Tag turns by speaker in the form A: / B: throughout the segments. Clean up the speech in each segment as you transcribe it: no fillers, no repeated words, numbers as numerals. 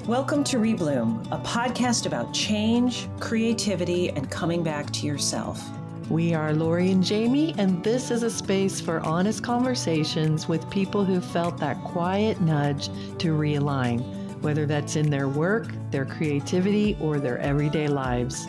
A: Welcome to Rebloom, a podcast about change, creativity, and coming back to yourself.
B: We are Lori and Jamie, and this is a space for honest conversations with people who felt that quiet nudge to realign, whether that's in their work, their creativity, or their everyday lives.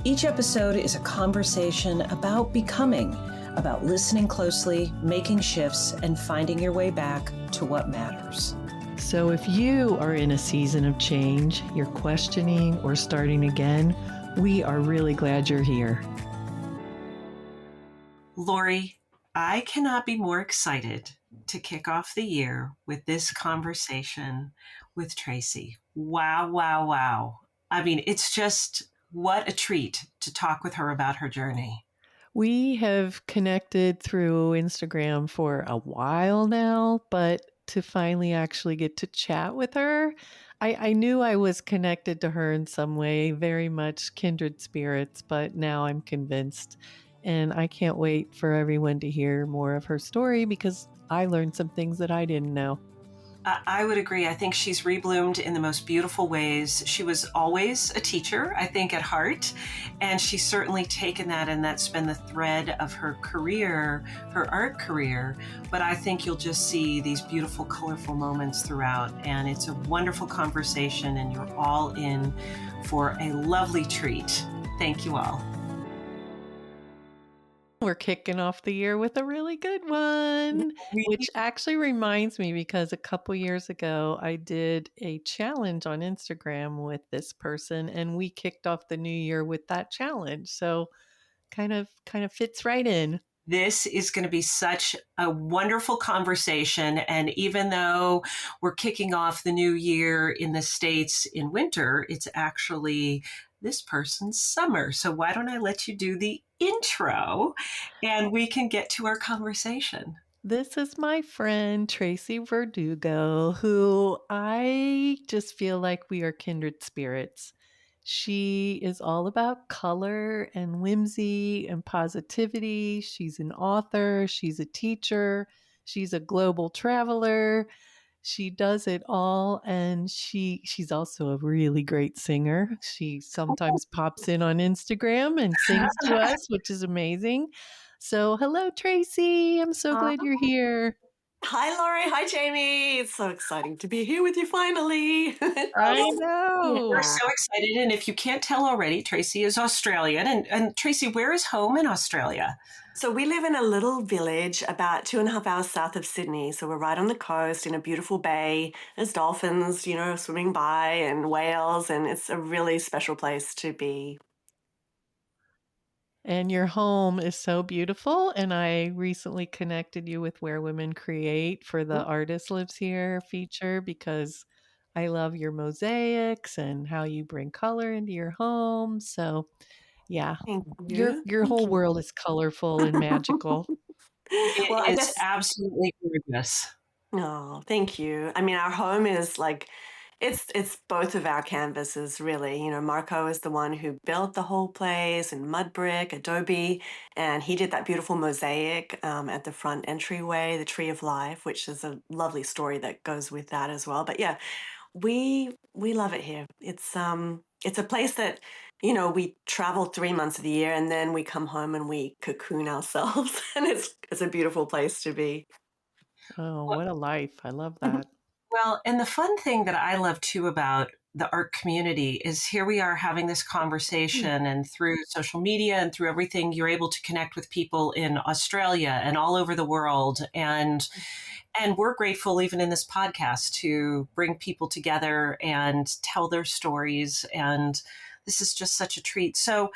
A: Each episode is a conversation about becoming, about listening closely, making shifts, and finding your way back to what matters.
B: So if you are in a season of change, you're questioning or starting again, we are really glad you're here.
A: Lori, I cannot be more excited to kick off the year with this conversation with Tracy. Wow, wow, wow. I mean, it's just what a treat to talk with her about her journey.
B: We have connected through Instagram for a while now, but to finally actually get to chat with her, I knew I was connected to her in some way, very much kindred spirits, but now I'm convinced. And I can't wait for everyone to hear more of her story because I learned some things that I didn't know.
A: I would agree. I think she's rebloomed in the most beautiful ways. She was always a teacher, I think, at heart. And she's certainly taken that, and that's been the thread of her career, her art career. But I think you'll just see these beautiful, colorful moments throughout. And it's a wonderful conversation, and you're all in for a lovely treat. Thank you all.
B: We're kicking off the year with a really good one, which actually reminds me because a couple years ago I did a challenge on Instagram with this person and we kicked off the new year with that challenge. So kind of fits right in.
A: This is going to be such a wonderful conversation. And even though we're kicking off the new year in the States in winter, it's actually this person's summer. So why don't I let you do the intro and we can get to our conversation.
B: This is my friend, Tracy Verdugo, who I just feel like we are kindred spirits. She is all about color and whimsy and positivity. She's an author, she's a teacher, she's a global traveler. She does it all, and she's also a really great singer. She sometimes pops in on Instagram and sings to us, which is amazing. So, hello, Tracy. I'm so glad you're here.
C: Hi, Laurie. Hi, Jamie. It's so exciting to be here with you finally.
B: I know.
A: We're so excited. And if you can't tell already, Tracy is Australian. And Tracy, where is home in Australia?
C: So we live in a little village about 2.5 hours south of Sydney. So we're right on the coast in a beautiful bay. There's dolphins, swimming by and whales. And it's a really special place to be.
B: And your home is so beautiful. And I recently connected you with Where Women Create for the Artist Lives Here feature because I love your mosaics and how you bring color into your home. So, yeah, your whole world is colorful and magical.
A: It is absolutely gorgeous.
C: Oh, thank you. I mean, our home is like, it's both of our canvases, really. Marco is the one who built the whole place in mud brick, adobe, and he did that beautiful mosaic at the front entryway, the Tree of Life, which is a lovely story that goes with that as well. But yeah, we love it here. It's a place that, we travel 3 months of the year and then we come home and we cocoon ourselves, and it's a beautiful place to be.
B: Oh, what a life. I love that.
A: Well, and the fun thing that I love too about the art community is here we are having this conversation, and through social media and through everything, you're able to connect with people in Australia and all over the world. And we're grateful even in this podcast to bring people together and tell their stories. And this is just such a treat. So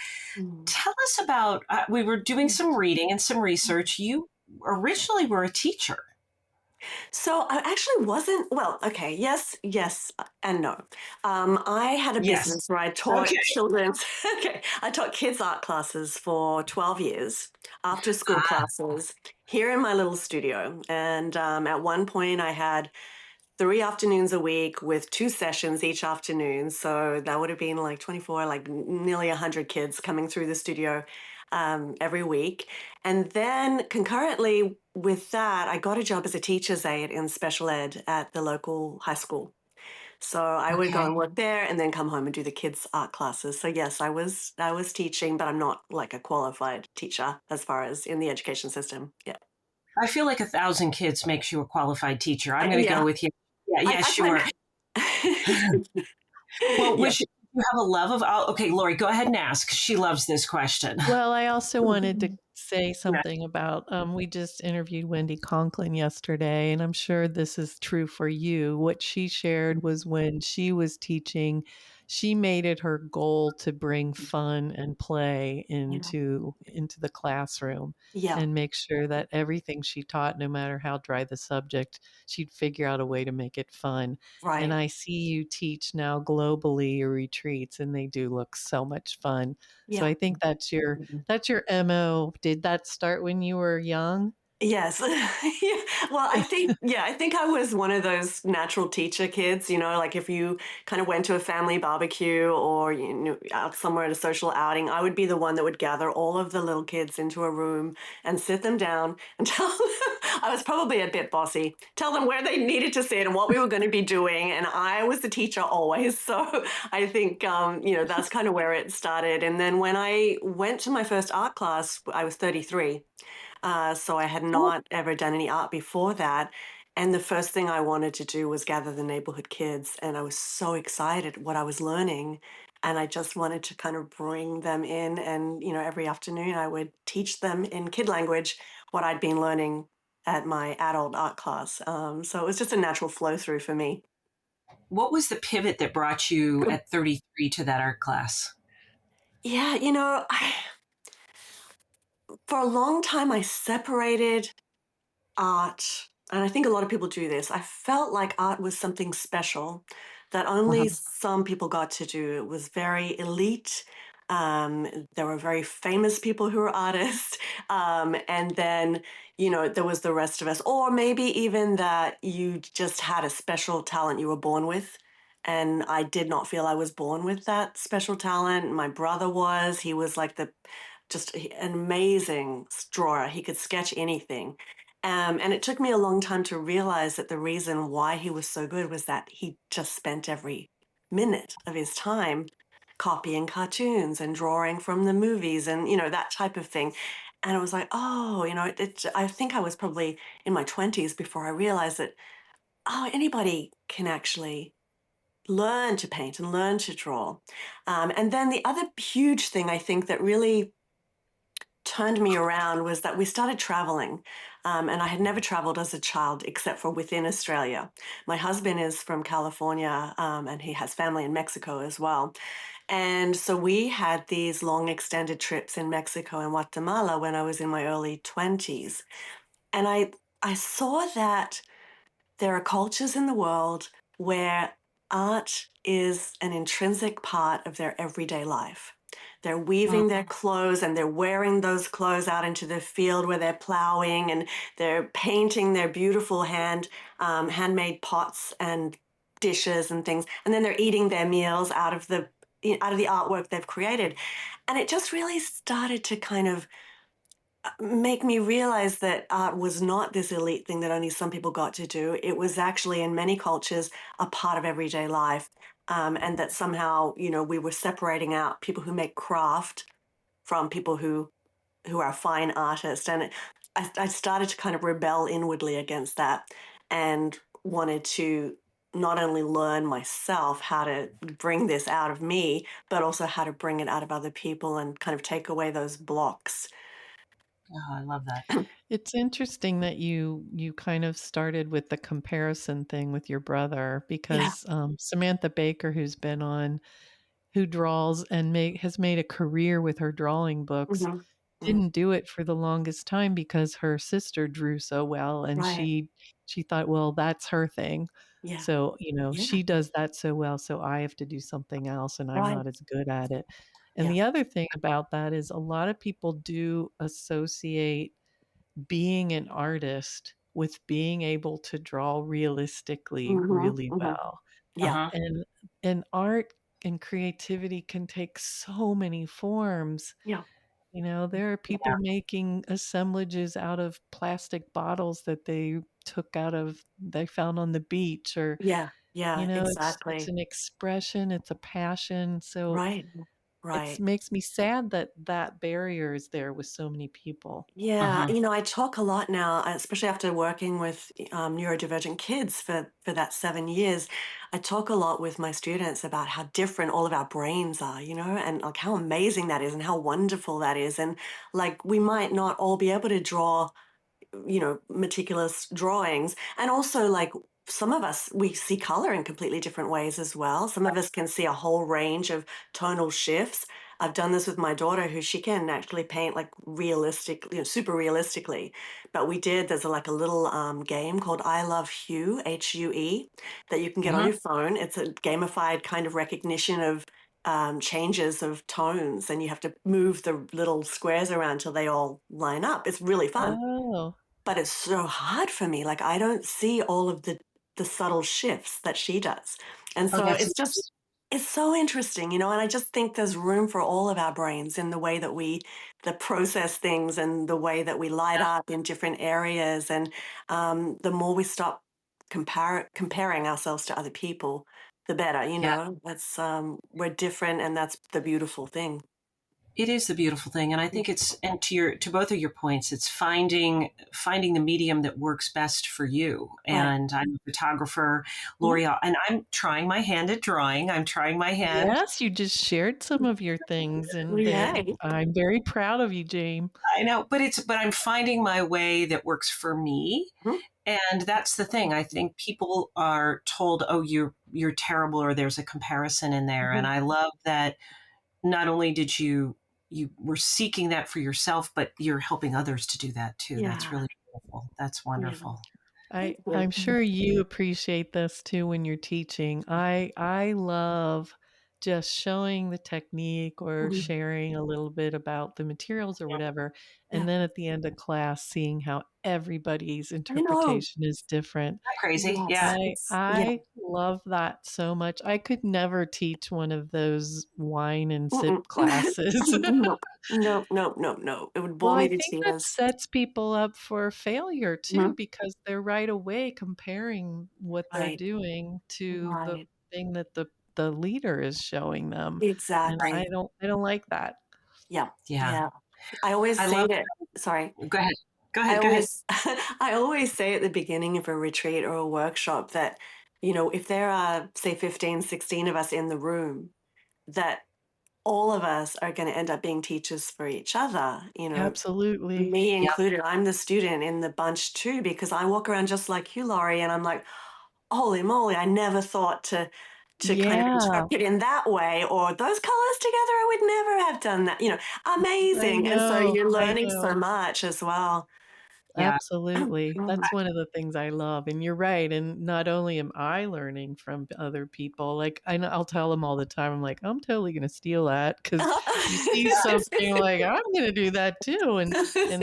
A: tell us about, we were doing some reading and some research. You originally were a teacher.
C: So I actually wasn't, well, okay, yes, and no. I had a business where I taught children's, I taught kids art classes for 12 years, after school classes, here in my little studio. And at one point I had 3 afternoons a week with 2 sessions each afternoon. So that would have been like 24, like nearly 100 kids coming through the studio every week. And then concurrently with that, I got a job as a teacher's aide in special ed at the local high school. So I would go and
A: Okay.
C: work there and then come home and do the kids' art classes. So yes, I was teaching, but I'm not like a qualified teacher as far as in the education system. Yeah.
A: I feel like 1,000 kids makes you a qualified teacher. I'm going to go
C: Yeah.
A: with you. Yeah,
C: I,
A: yeah,
C: I
A: sure.
C: find
A: Well,
C: yeah.
A: you have a love of, okay, Lori, go ahead and ask. She loves this question.
B: Well, I also wanted to say
A: Yeah.
B: something about we just interviewed Wendy Conklin yesterday, and I'm sure this is true for you. What she shared was when she was teaching, she made it her goal to bring fun and play
C: Yeah.
B: into the classroom
C: Yeah.
B: and make sure that everything she taught, no matter how dry the subject, she'd figure out a way to make it fun. And
C: Right.
B: I see you teach now globally your retreats, and they do look so much fun. So
C: Yeah.
B: I think that's your MO. Did that start when you were young?
C: Yes. Yeah. Well, I think I was one of those natural teacher kids, like if you kind of went to a family barbecue or out somewhere at a social outing, I would be the one that would gather all of the little kids into a room and sit them down and tell them I was probably a bit bossy, tell them where they needed to sit and what we were going to be doing, and I was the teacher always. So I think that's kind of where it started. And then when I went to my first art class, I was 33. So I had
A: Oh,
C: not ever done any art before that. And the first thing I wanted to do was gather the neighborhood kids. And I was so excited what I was learning. And I just wanted to kind of bring them in. And, every afternoon I would teach them in kid language what I'd been learning at my adult art class. So it was just a natural flow through for me.
A: what was the pivot that brought you at 33 to that art class?
C: Yeah, for a long time I separated art, and I think a lot of people do this. I felt like art was something special that only
A: Mhm.
C: some people got to do. It was very elite. There were very famous people who were artists. And then, there was the rest of us. Or maybe even that you just had a special talent you were born with. And I did not feel I was born with that special talent. My brother was. He was like just an amazing drawer. He could sketch anything. And it took me a long time to realize that the reason why he was so good was that he just spent every minute of his time copying cartoons and drawing from the movies and, that type of thing. And I was like, oh, I think I was probably in my 20s before I realized that, oh, anybody can actually learn to paint and learn to draw. And then the other huge thing I think that really turned me around was that we started traveling. And I had never traveled as a child except for within Australia. My husband is from California, and he has family in Mexico as well. And so we had these long extended trips in Mexico and Guatemala when I was in my early 20s. And I saw that there are cultures in the world where art is an intrinsic part of their everyday life. They're
A: Mm.
C: weaving their clothes and they're wearing those clothes out into the field where they're plowing and they're painting their beautiful handmade pots and dishes and things. And then they're eating their meals out of the artwork they've created. And it just really started to kind of make me realize that art was not this elite thing that only some people got to do. It was actually, in many cultures, a part of everyday life. And that somehow, we were separating out people who make craft from people who are fine artists. And I started to kind of rebel inwardly against that and wanted to not only learn myself how to bring this out of me, but also how to bring it out of other people and kind of take away those blocks.
A: Oh, I love that.
B: It's interesting that you kind of started with the comparison thing with your brother
C: Yeah.
B: because Samantha Baker, who's been on, who draws and has made a career with her drawing books,
C: Hmm. Hmm.
B: didn't do it for the longest time because her sister drew so well, and
C: Right.
B: she thought, well, that's her thing.
C: Yeah.
B: So,
C: Yeah.
B: she does that so well, so I have to do something else and I'm
C: Right.
B: not as good at it. And
C: Yeah.
B: the other thing about that is a lot of people do associate being an artist with being able to draw realistically
C: Hmm.
B: really
C: Hmm.
B: well.
C: Yeah.
A: Uh-huh.
B: And art and creativity can take so many forms.
C: Yeah.
B: There are
A: Yeah.
B: people making assemblages out of plastic bottles that they found on the beach, or
C: Yeah. Yeah,
B: It's
C: exactly.
B: an expression, it's a passion, so
C: Right.
B: it
C: Right.
B: makes me sad that that barrier is there with so many people.
C: Yeah,
A: Mhm.
C: I talk a lot now, especially after working with neurodivergent kids for that 7 years. I talk a lot with my students about how different all of our brains are, and like how amazing that is and how wonderful that is. And like we might not all be able to draw meticulous drawings. And also, like, some of us, we see color in completely different ways as well. Some of us can see a whole range of tonal shifts. I've done this with my daughter, who she can actually paint like realistic, super realistically. But there's like a little game called I Love Hue, Hue, that you can get on
A: Mhm.
C: your phone. It's a gamified kind of recognition of changes of tones, and you have to move the little squares around till they all line up. It's really fun,
B: Oh.
C: but it's so hard for me. Like I don't see all of the subtle shifts that she does. And
A: Oh,
C: so
A: that's
C: it's so interesting, and I just think there's room for all of our brains in the way that we the process things and the way that we light
A: yeah,
C: up in different areas. And the more we stop comparing ourselves to other people, the better.
A: yeah.
C: That's we're different, and that's the beautiful thing.
A: It is the beautiful thing, and I think it's and to both of your points, it's finding the medium that works best for you.
C: Right.
A: And I'm a photographer,
C: Mhm.
A: L'Oreal, and I'm trying my hand at drawing. I'm trying my hand.
B: Yes, you just shared some of your things, and
C: Yay.
B: I'm very proud of you, Jane.
A: I know, but I'm finding my way that works for me.
C: Mhm.
A: And that's the thing. I think people are told, "Oh, you're terrible," or there's a comparison in there. And
C: Mhm.
A: I love that not only did you were seeking that for yourself, but you're helping others to do that too. That's
C: Yeah.
A: really beautiful. That's
C: Yeah.
A: wonderful.
C: Thank
B: I'm
C: you.
B: sure you appreciate this too when you're teaching. I love just showing the technique or
C: Mhm.
B: sharing a little bit about the materials or whatever, and
C: Yeah.
B: then at the end of class seeing how everybody's
C: I know.
B: interpretation is different.
A: Not crazy. Yeah.
C: Yes. Yeah.
B: I love that so much. I could never teach one of those wine and
C: Mm-mm.
B: sip classes.
C: Nope. Nope. Nope. Nope. Nope. It would
B: Well,
C: bore
B: I
C: me to
B: think that
C: tears.
B: sets people up for failure too,
C: Mhm.
B: because they're right away comparing what they're
C: Right.
B: doing to the
C: Right.
B: thing that the leader is showing them, and
C: Exactly.
B: I don't like that.
C: Yeah.
A: Yeah.
C: Yeah. I always
A: I
C: say
A: love
C: that. Sorry.
A: Go ahead. Go
C: I
A: ahead. Go ahead.
C: always, I always say at the beginning of a retreat or a workshop that, if there are, say, 15, 16 of us in the room, that all of us are going to end up being teachers for each other,
B: Absolutely.
C: me
A: Yep.
C: included. I'm the student in the bunch too, because I walk around just like you, Laurie, and I'm like, holy moly, I never thought to kind of
B: Yeah,
C: interpret in that way, or those colors together, I would never have done that. Amazing. And so you're
B: I
C: learning so
B: know.
C: much as well.
A: Yeah.
B: Absolutely.
C: Mm.
B: That's one of the things I love, and you're right, and not only am I learning from other people, like, I'll tell them all the time, I'm like, "I'm totally gonna steal that because you see something like, "I'm gonna do that too," and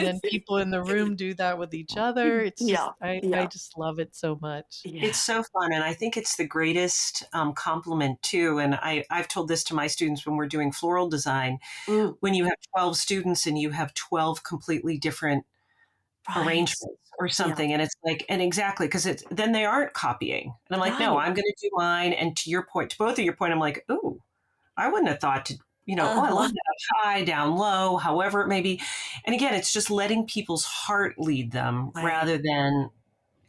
B: then people in the room do that with each other. It's
C: Yeah,
B: just I
C: yeah,
B: just love it so much.
A: It's
C: yeah.
A: so fun, and I think it's the greatest compliment too. And I've told this to my students when we're doing floral design.
C: Mm,
A: When you have 12 students and you have 12 completely different
C: right.
A: arrangements or
C: Yeah,
A: something, and it's like, and exactly, because it's then they aren't copying. And I'm like, no,
C: right.
A: I'm going to do mine. And to your point, to both of your point, I'm like, ooh, I wouldn't have thought to, oh, I love
C: Uh-huh.
A: that high, down low, however it may be. And again, it's just letting people's heart lead them
C: Right.
A: rather than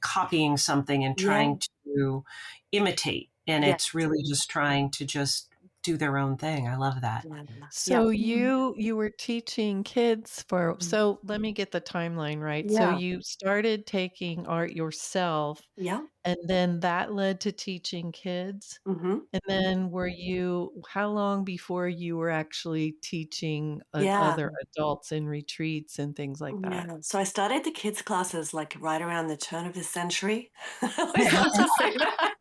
A: copying something and
C: Yeah,
A: trying to imitate. And
C: yeah,
A: it's really just trying to just do their own thing. I love that.
C: yeah, yeah.
B: So you were teaching kids for
C: Mm.
B: so let me get the timeline right. So
C: Yeah,
B: you started taking art yourself,
C: yeah.
B: and then that led to teaching kids?
C: Hmm.
B: And then how long before you were actually teaching,
C: Yeah,
B: other adults in retreats and things like that?
C: yeah. So I started the kids' classes like right around the turn of the century. I always love to say that.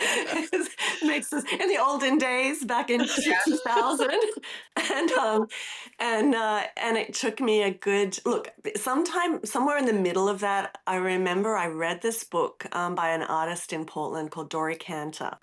C: It makes us in the olden days back in 2000. And it took me a good look sometime somewhere in the middle of that. I remember I read this book by an artist in Portland called Dory Cantor,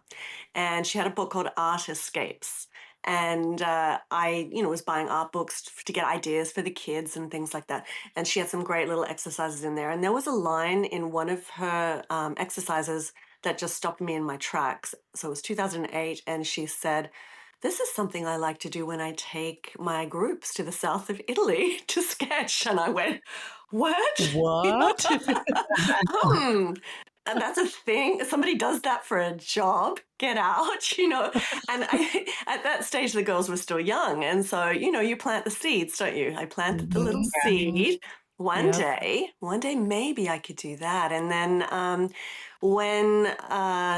C: and she had a book called Art Escapes. And I, was buying art books to get ideas for the kids and things like that. And she had some great little exercises in there. And there was a line in one of her exercises that just stopped me in my tracks. So it was 2008, and she said, "This is something I like to do when I take my groups to the south of Italy to sketch." And I went, "What?"
B: What?
C: hmm. And that's a thing. Somebody does that for a job. Get out, you know. And at that stage, the girls were still young. And so, you know, you plant the seeds, don't you? I planted the little
B: Mhm.
C: seed.
B: Yep.
C: One day, maybe I could do that. And then when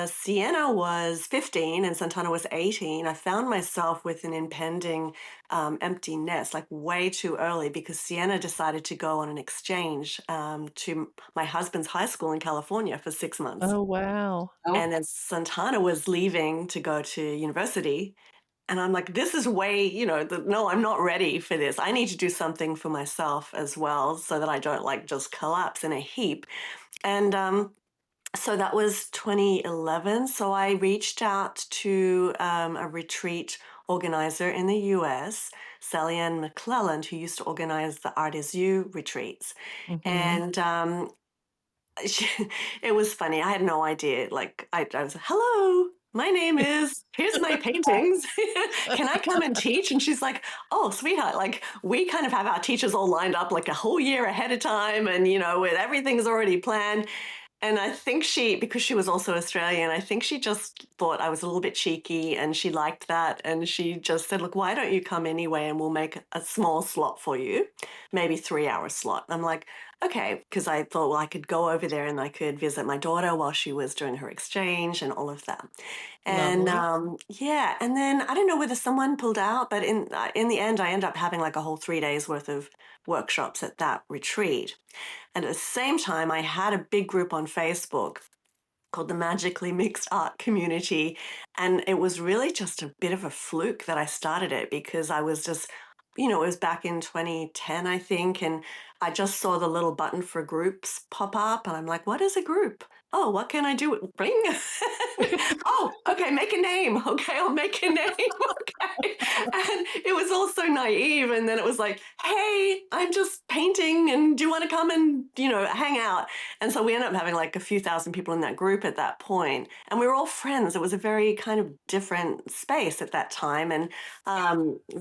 C: Sienna was 15 and Santana was 18, I found myself with an impending empty nest, like way too early, because Sienna decided to go on an exchange to my husband's high school in California for 6 months.
B: Oh, wow.
A: Oh,
C: And then Santana was leaving to go to university. And I'm like, this is way, you know, no, I'm not ready for this. I need to do something for myself as well so that I don't like just collapse in a heap. And so that was 2011. So I reached out to a retreat organizer in the US, Sally Ann McClelland, who used to organize the Art Is You retreats.
B: Mhm.
C: And she, it was funny. I had no idea. Like, I was, hello, my name is, here's my paintings. Can I come and teach? And she's like, oh, sweetheart, like, we kind of have our teachers all lined up like a whole year ahead of time. And, you know, with everything's already planned. And I think because she was also Australian, I think she just thought I was a little bit cheeky and she liked that. And she just said, look, why don't you come anyway and we'll make a small slot for you, maybe 3 hour slot. I'm like, okay, because I thought, well, I could go over there and I could visit my daughter while she was doing her exchange and all of that. And
B: Lovely.
C: yeah, and then I don't know whether someone pulled out, but in the end, I ended up having like a whole 3 days worth of workshops at that retreat. And at the same time, I had a big group on Facebook called the Magically Mixed Art Community. And it was really just a bit of a fluke that I started it because I was just, you know, it was back in 2010, I think. And I just saw the little button for groups pop up. And I'm like, what is a group? Oh, what can I do? Ring? Oh, okay, make a name. Okay, I'll make a name. Okay. And it was all so naive. And then it was like, hey, I'm just painting and do you want to come and, you know, hang out? And so we ended up having like a few thousand people in that group at that point. And we were all friends. It was a very kind of different space at that time and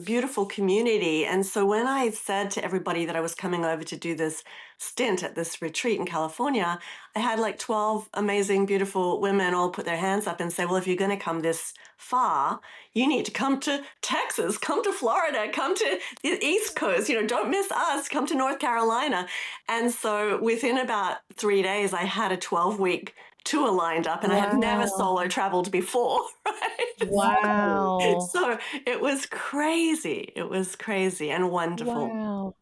C: beautiful community. And so when I said to everybody that I was coming over to do this stint at this retreat in California, I had like 12 amazing, beautiful women all put their hands up and say, well, if you're going to come this far, you need to come to Texas, come to Florida, come to the East Coast, you know, don't miss us, come to North Carolina. And so within about 3 days, I had a 12-week tour lined up and I had never
B: Wow.
C: solo traveled before, right?
B: Wow.
C: So it was crazy. It was crazy and wonderful.
B: Wow.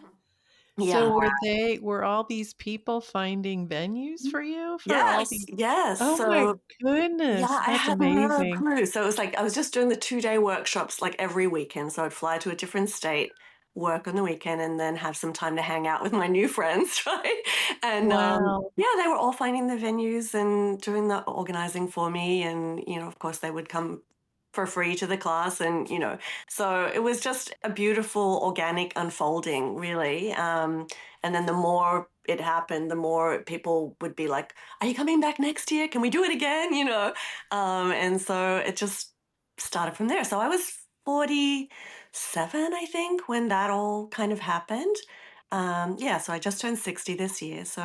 B: So
C: Yeah.
B: were all these people finding venues for you for all
C: Yes.
B: these?
C: Yes.
B: Oh my
C: So yeah,
B: goodness,
C: I
B: that's
C: had no
B: amazing.
C: clue. So it was like I was just doing the 2 day workshops like every weekend. So I'd fly to a different state, work on the weekend, and then have some time to hang out with my new friends, right? And
B: Wow.
C: yeah, they were all finding the venues and doing the organizing for me. And, you know, of course, they would come for free to the class. And, you know, so it was just a beautiful organic unfolding, really. And then the more it happened, the more people would be like, are you coming back next year? Can we do it again? You know? And so it just started from there. So I was 47, I think, when that all kind of happened. Yeah, so I just turned 60 this year. So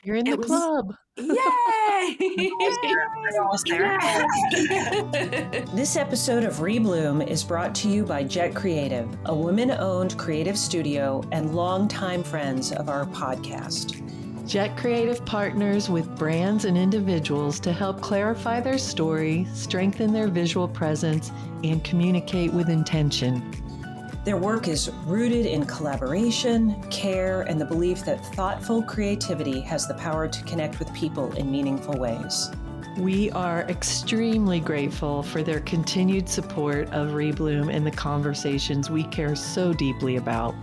B: You're in the
C: it was,
B: club.
C: yay!
A: we're almost there.
C: Yay!
A: This episode of Rebloom is brought to you by Jet Creative, a women-owned creative studio and longtime friends of our podcast.
B: Jet Creative partners with brands and individuals to help clarify their story, strengthen their visual presence, and communicate with intention.
A: Their work is rooted in collaboration, care, and the belief that thoughtful creativity has the power to connect with people in meaningful ways.
B: We are extremely grateful for their continued support of Rebloom and the conversations we care so deeply about.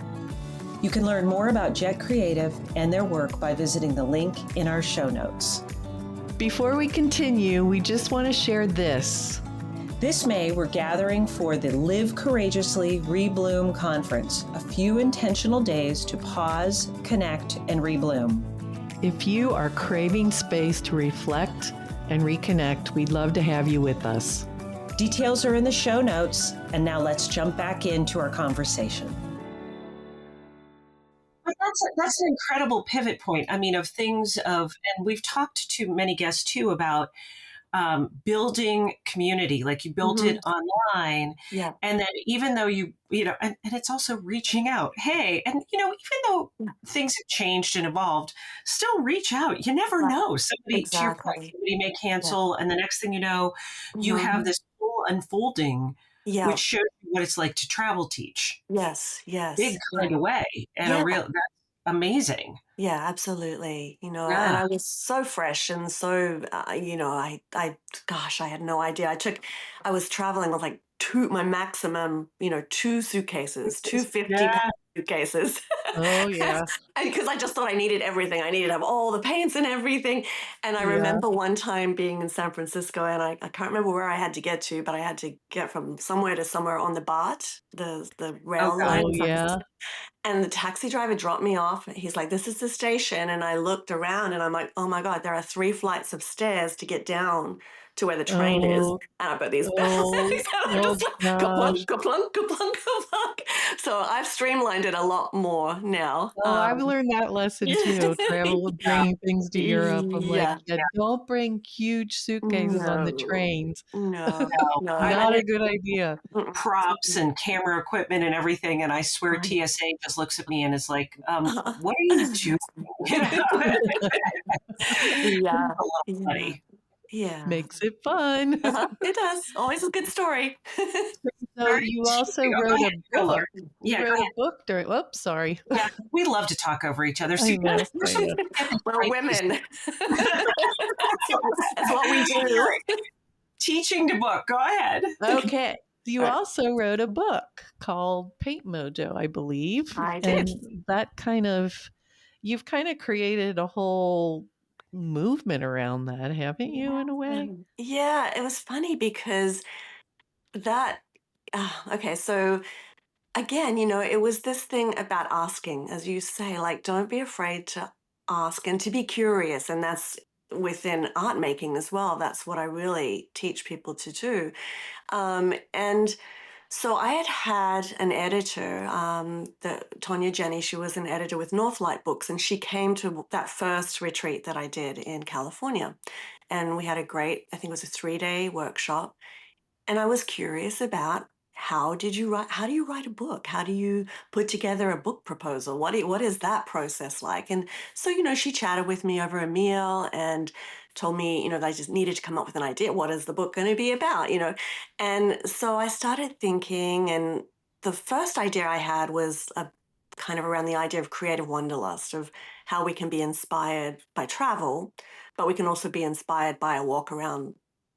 A: You can learn more about Jet Creative and their work by visiting the link in our show notes.
B: Before we continue, we just want to share this.
A: This May, we're gathering for the Live Courageously Rebloom Conference, a few intentional days to pause, connect, and rebloom.
B: If you are craving space to reflect, and reconnect. We'd love to have you with us.
A: Details are in the show notes. And now let's jump back into our conversation. But that's an incredible pivot point. I mean, of things of, and we've talked to many guests too about building community, like you built
C: Mm-hmm.
A: it online.
C: Yeah.
A: And then even though and it's also reaching out. Hey, and even though things have changed and evolved, still reach out. You never
C: Right.
A: know. Somebody, to your point,
C: Exactly.
A: somebody may
C: Yeah.
A: cancel. And the next thing you know, you
C: Mm-hmm.
A: have this full unfolding,
C: Yeah.
A: which shows you what it's like to travel teach.
C: Yes.
A: Big
C: Yes. Yeah.
A: kind of way. And
C: Yeah.
A: that's amazing.
C: Yeah, absolutely. And
A: Yeah.
C: I was so fresh and so, gosh, I had no idea. I was traveling with like my maximum, two suitcases, two
A: Yeah.
C: 50-pound suitcases.
B: Oh, yeah.
C: And because I just thought I needed everything. I needed to have all the paints and everything. And I
B: Yeah.
C: remember one time being in San Francisco, and I can't remember where I had to get to, but I had to get from somewhere to somewhere on the BART, the
A: Oh
C: rail line
B: Oh,
C: in San
B: yeah.
C: Francisco. And the taxi driver dropped me off. He's like, "This is the station." And I looked around and I'm like, "Oh my God, there are 3 flights of stairs to get down to where the train is."
B: Oh,
C: And I've got these bags.
B: oh,
C: And I'm
B: oh
C: just like,
B: gosh.
C: kaplunk, kaplunk, kaplunk, kaplunk. So I've streamlined it a lot more now.
B: Oh, I've learned that lesson too. Travel with
A: yeah.
B: bringing things to Europe. I'm like,
C: Yeah.
B: yeah, don't bring huge suitcases on the
C: No,
B: trains.
C: no,
A: No.
C: no.
A: I
C: And
B: Not a
C: it,
B: good idea.
C: mm-mm.
A: props and camera equipment and everything. And I swear
C: Right.
A: TSA just looks at me and is like, what are you doing? You know? It's
C: Yeah,
A: a little
C: yeah,
A: funny.
C: yeah.
B: Makes it fun.
C: It does. Always a good story.
B: So
A: Very
B: you
A: interesting.
B: also
A: Oh, go
B: wrote a
A: ahead. Go, Laura.
B: book. You
A: Yeah, go
B: wrote a
A: ahead.
B: book during, whoops, sorry.
A: Yeah, we love to talk over each other. So
B: I know,
A: we're
B: I
A: supposed
B: know.
A: to get this
C: We're
A: right.
C: women. That's what we do.
A: Teaching to book. Go ahead.
B: Okay. You
C: All right.
B: also wrote a book called Paint Mojo, I believe.
C: I did.
B: And you've kind of created a whole movement around that, haven't you, in a way?
C: Yeah, it was funny because that, okay, so again, it was this thing about asking, as you say, like, don't be afraid to ask and to be curious. And that's within art making as well. That's what I really teach people to do. And so I had an editor, Tonya Jenny. She was an editor with Northlight Books, and she came to that first retreat that I did in California. And we had a great, I think it was a 3-day workshop. And I was curious about how do you write a book? How do you put together a book proposal? What is that process like? And so, she chatted with me over a meal and told me, that I just needed to come up with an idea. What is the book going to be about? And so I started thinking, and the first idea I had was a kind of around the idea of creative wanderlust, of how we can be inspired by travel, but we can also be inspired by a walk around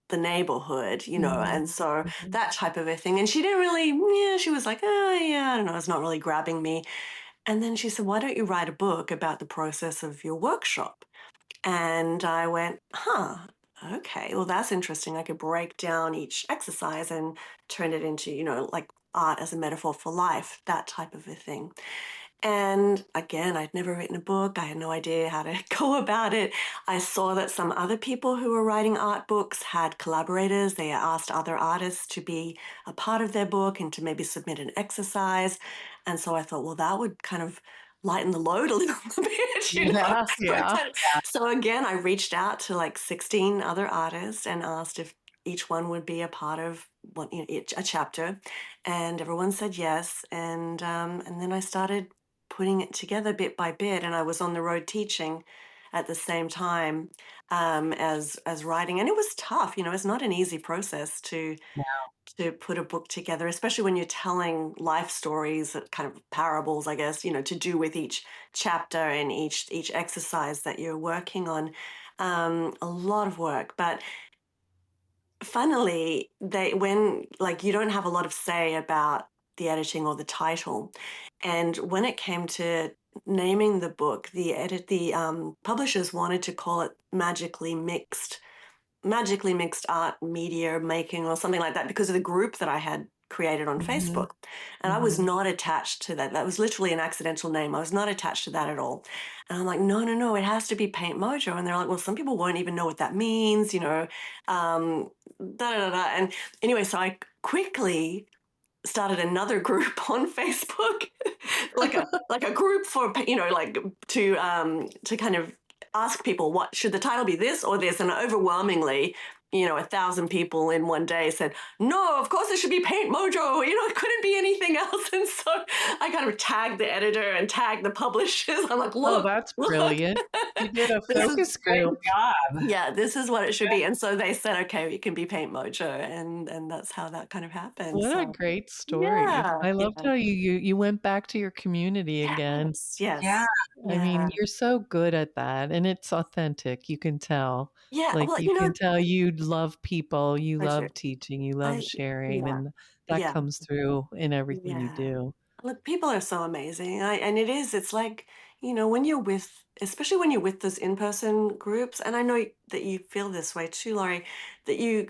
C: the neighborhood, and so
B: Mhm.
C: that type of a thing. And she didn't really, yeah, she was like, oh, yeah, I don't know, it's not really grabbing me. And then she said, why don't you write a book about the process of your workshop? And I went, huh, okay, well, that's interesting. I could break down each exercise and turn it into, like art as a metaphor for life, that type of a thing. And again, I'd never written a book. I had no idea how to go about it. I saw that some other people who were writing art books had collaborators. They asked other artists to be a part of their book and to maybe submit an exercise. And so I thought, well, that would kind of lighten the load a little bit.
B: Yeah, yeah.
C: So again, I reached out to like 16 other artists and asked if each one would be a part of a chapter, and everyone said yes. And then I started putting it together bit by bit, and I was on the road teaching at the same time, as writing, and it was tough. It's not an easy process to put a book together, especially when you're telling life stories, kind of parables, I guess, to do with each chapter and each exercise that you're working on. A lot of work, but funnily, when like you don't have a lot of say about the editing or the title, and when it came to naming the book, the publishers wanted to call it magically mixed art media making or something like that because of the group that I had created on
B: Mhm.
C: Facebook. And I was
B: Mhm.
C: not attached to that. That was literally an accidental name. I was not attached to that at all. And I'm like, no, no, no, it has to be Paint Mojo. And they're like, well, some people won't even know what that means, da da da. And anyway, so I quickly started another group on Facebook, like a group for like to kind of ask people what should the title be, this or this, and overwhelmingly, 1,000 people in one day said, no, of course it should be Paint Mojo. It couldn't be anything else. And so I kind of tagged the editor and tagged the publishers. I'm like,
B: Oh,
C: look,
B: that's
C: look,
B: brilliant. You did a
C: this is
B: focus
A: Great
B: group.
A: job.
C: yeah, this is what it should be. And so they said, okay, it can be Paint Mojo, and that's how that kind of happened.
B: What a
C: So
B: great story.
C: yeah,
B: I
C: yeah.
B: loved how you went back to your community again.
C: Yes,
A: Yeah.
C: yes.
B: I mean,
C: Yeah.
B: you're so good at that, and it's authentic, you can tell.
C: Yeah,
B: Like,
C: well,
B: you can tell you love people, you
C: I do.
B: love teaching, you love
C: I
B: sharing,
C: yeah,
B: and that
C: yeah,
B: comes through in everything you
C: yeah.
B: do.
C: Look, people are so amazing. And it's like, when you're with, especially when you're with those in-person groups, and I know that you feel this way too, Laurie, that you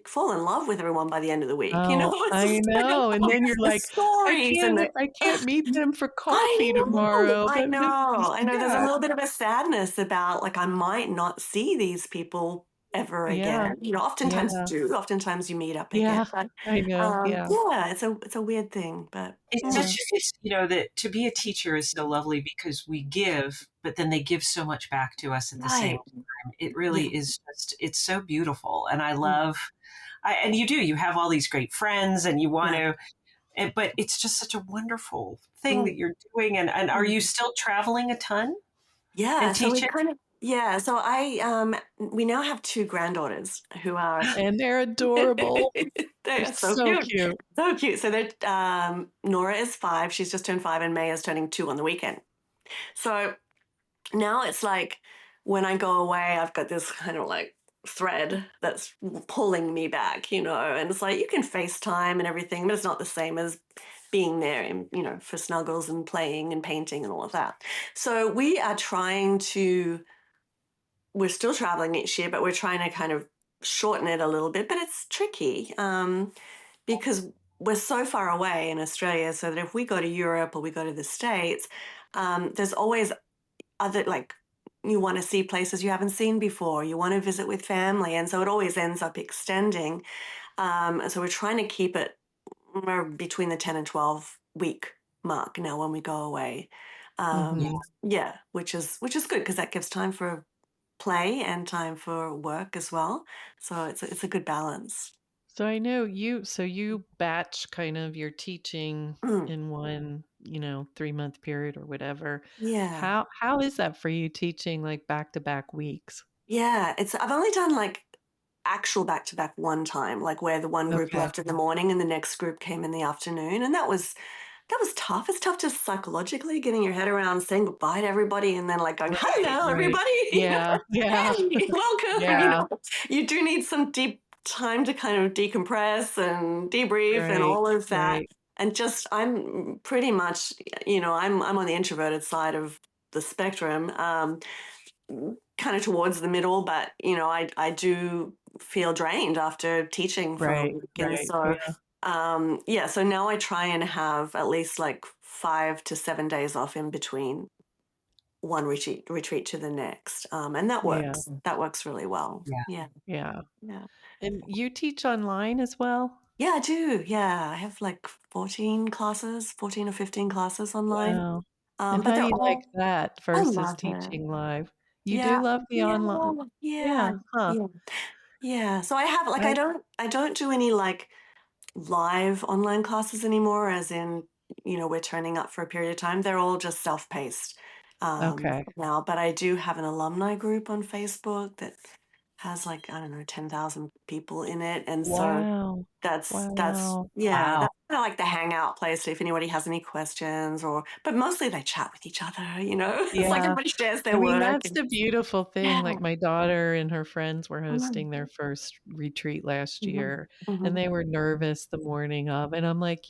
C: fall in love with everyone by the end of the week.
B: Oh,
C: It's
B: I
C: just like
B: know, and then you're
C: the
B: like,
C: stories and the
B: I can't meet them for coffee
C: I know,
B: tomorrow,"
C: I
B: but then
C: know, I know. There's a
B: yeah,
C: little bit of a sadness about like I might not see these people ever
B: yeah,
C: again. Oftentimes you
B: yeah,
C: do. Oftentimes you meet up again,
B: yeah,
C: but
B: I know, yeah,
C: yeah, it's a weird thing, but
A: It's
C: mm,
B: yeah,
A: such it's that to be a teacher is so lovely because we give, but then they give so much back to us at the same
C: right,
A: time. It really
C: yeah,
A: is it's so beautiful. And I
C: mm,
A: love and you have all these great friends and you want
C: yeah,
A: to but it's just such a wonderful thing that
C: mm,
A: you're doing. And are you
C: mm.
A: still traveling a ton
C: Yeah.
A: and
C: So we
A: teaching?
C: kind of yeah. So we now have two granddaughters who are
B: and they're adorable. They're
C: they're so
B: so
C: cute.
B: cute.
C: So cute. So they're Nora is 5. She's just turned 5, and May is turning 2 on the weekend. So now it's like when I go away, I've got this kind of like thread that's pulling me back, and it's like you can FaceTime and everything, but it's not the same as being there and, for snuggles and playing and painting and all of that. So we're still traveling each year, but we're trying to kind of shorten it a little bit, but it's tricky because we're so far away in Australia. So that if we go to Europe or we go to the States, there's always other like you want to see places you haven't seen before. You want to visit with family, and so it always ends up extending. And so we're trying to keep it between the 10 and 12 week mark now when we go away. Um,
B: Mhm.
C: yeah, which is good because that gives time for play and time for work as well. So it's a good balance.
B: So I know you batch kind of your teaching
C: Mm,
B: in one, 3-month period or whatever.
C: yeah.
B: How is that for you teaching like back-to-back weeks?
C: Yeah, I've only done like actual back to back one time, like where the one group
B: Okay.
C: left in the morning and the next group came in the afternoon, and that was tough. It's tough just psychologically getting your head around saying goodbye to everybody and then like going,
B: Right,
C: "Hello,
B: right.
C: everybody,"
B: Yeah, yeah,
C: hey, welcome.
B: yeah,
C: You do need some deep time to kind of decompress and debrief and
B: right,
C: all of that.
B: right.
C: And just I'm pretty much, I'm on the introverted side of the spectrum. Kind of towards the middle, but I do feel drained after teaching for a
B: Right,
C: week, and
B: right,
C: so
B: yeah,
C: yeah. So now I try and have at least like 5 to 7 days off in between one retreat to the next, and that
B: yeah,
C: works. That works really well.
A: Yeah.
C: Yeah,
B: yeah.
C: yeah,
B: And you teach online as well?
C: yeah. I do. Yeah, I have like 14 or 15 classes online,
B: Wow. And
C: but
B: how do
C: they're
B: you like
C: all.
B: that
C: I
B: versus
C: love it.
B: teaching live? You do
C: Yeah,
B: love the
C: yeah,
B: online.
C: yeah,
B: Yeah, huh.
C: yeah. Yeah, so I have like
B: I
C: I don't do any like live online classes anymore, as in, we're turning up for a period of time. They're all just self-paced
B: okay.
C: now, but I do have an alumni group on Facebook that has like, I don't know, 10,000 people in it. And so
B: Wow.
C: that's
B: Wow.
C: yeah,
A: Wow.
C: that's kind of like the hangout place if anybody has any questions, but mostly they chat with each other, It's like
B: Yeah.
C: everybody shares
B: I
C: their
B: mean,
C: work
B: that's
C: and
B: the beautiful thing,
C: yeah.
B: like, my daughter and her friends were
C: Mhm,
B: hosting their first retreat last
C: mhm,
B: year, and
C: mhm.
B: they were nervous the morning of, and I'm like,